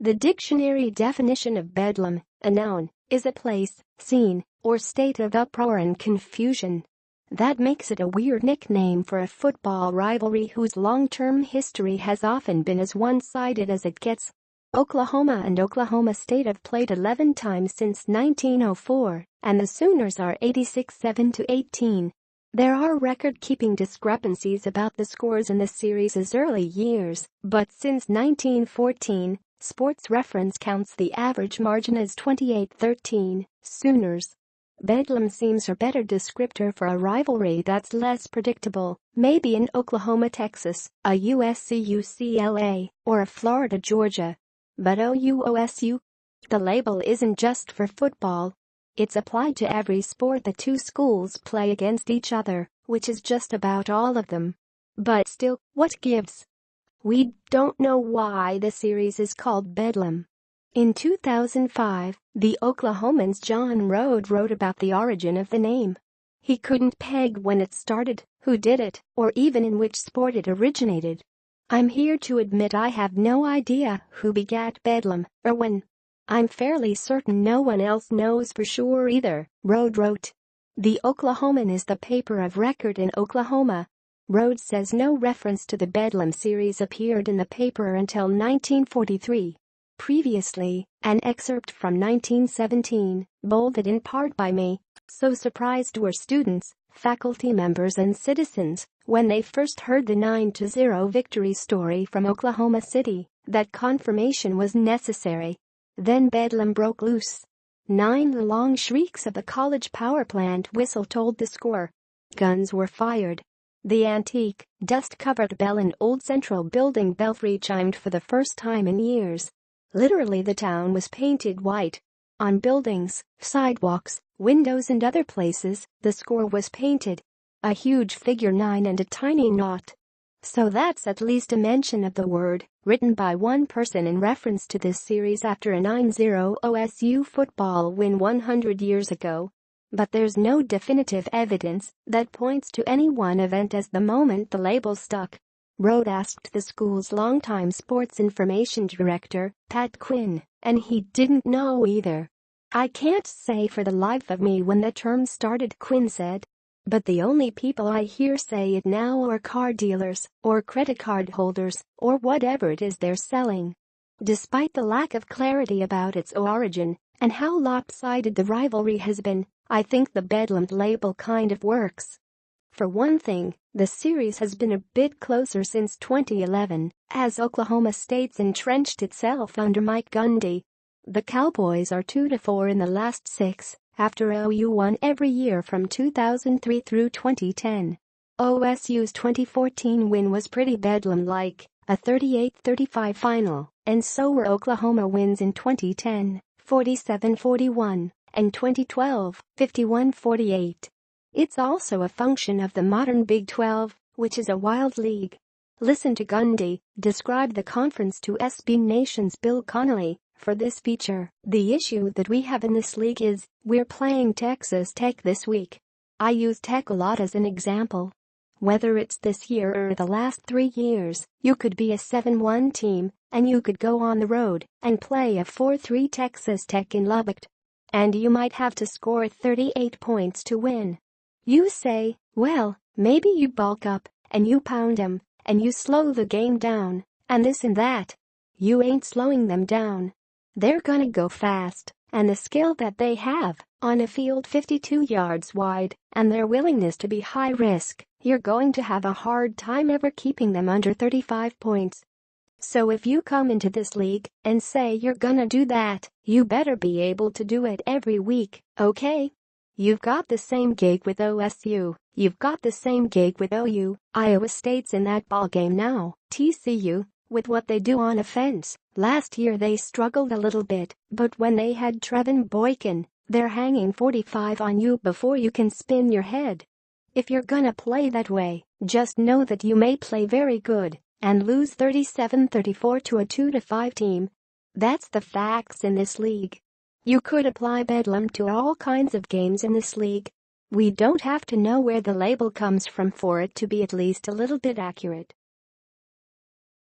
The dictionary definition of bedlam, a noun, is a place, scene, or state of uproar and confusion. That makes it a weird nickname for a football rivalry whose long-term history has often been as one-sided as it gets. Oklahoma and Oklahoma State have played 11 times since 1904, and the Sooners are 86-7-18. There are record-keeping discrepancies about the scores in the series' early years, but since 1914, Sports Reference counts the average margin as 28-13, Sooners. Bedlam seems a better descriptor for a rivalry that's less predictable, maybe in Oklahoma, Texas, a USC-UCLA, or a Florida, Georgia. But OU-OSU? The label isn't just for football. It's applied to every sport the two schools play against each other, which is just about all of them. But still, what gives? We don't know why the series is called Bedlam. In 2005, the Oklahoman's John Rode wrote about the origin of the name. He couldn't peg when it started, who did it, or even in which sport it originated. I'm here to admit I have no idea who begat Bedlam or when. I'm fairly certain no one else knows for sure either, Rode wrote. The Oklahoman is the paper of record in Oklahoma. Rode says no reference to the Bedlam series appeared in the paper until 1943. Previously, an excerpt from 1917, bolded in part by me. So surprised were students, faculty members and citizens when they first heard the 9-0 victory story from Oklahoma City that confirmation was necessary. Then Bedlam broke loose. 9 long shrieks of the college power plant whistle told the score. Guns were fired. The antique, dust-covered bell in Old Central Building belfry chimed for the first time in years. Literally, the town was painted white. On buildings, sidewalks, windows and other places, the score was painted. A huge figure 9 and a tiny naught. So that's at least a mention of the word, written by one person in reference to this series after a 9-0 OSU football win 100 years ago. But there's no definitive evidence that points to any one event as the moment the label stuck. Rode asked the school's longtime sports information director, Pat Quinn, and he didn't know either. I can't say for the life of me when the term started, Quinn said. But the only people I hear say it now are car dealers, or credit card holders, or whatever it is they're selling. Despite the lack of clarity about its origin, and how lopsided the rivalry has been, I think the Bedlam label kind of works. For one thing, the series has been a bit closer since 2011, as Oklahoma State's entrenched itself under Mike Gundy. The Cowboys are 2-4 in the last 6, after OU won every year from 2003 through 2010. OSU's 2014 win was pretty Bedlam-like, a 38-35 final, and so were Oklahoma wins in 2010, 47-41. And 2012, 51-48. It's also a function of the modern Big 12, which is a wild league. Listen to Gundy describe the conference to SB Nation's Bill Connolly for this feature. The issue that we have in this league is, we're playing Texas Tech this week. I use Tech a lot as an example. Whether it's this year or the last 3 years, you could be a 7-1 team, and you could go on the road and play a 4-3 Texas Tech in Lubbock. And you might have to score 38 points to win. You say, well, maybe you bulk up, and you pound them, and you slow the game down, and this and that. You ain't slowing them down. They're gonna go fast, and the skill that they have, on a field 52 yards wide, and their willingness to be high risk, you're going to have a hard time ever keeping them under 35 points. So if you come into this league and say you're gonna do that, you better be able to do it every week, okay? You've got the same gig with OSU, you've got the same gig with OU, Iowa State's in that ballgame now, TCU, with what they do on offense. Last year they struggled a little bit, but when they had Trevin Boykin, they're hanging 45 on you before you can spin your head. If you're gonna play that way, just know that you may play very good and lose 37-34 to a 2-5 team. That's the facts in this league. You could apply Bedlam to all kinds of games in this league. We don't have to know where the label comes from for it to be at least a little bit accurate.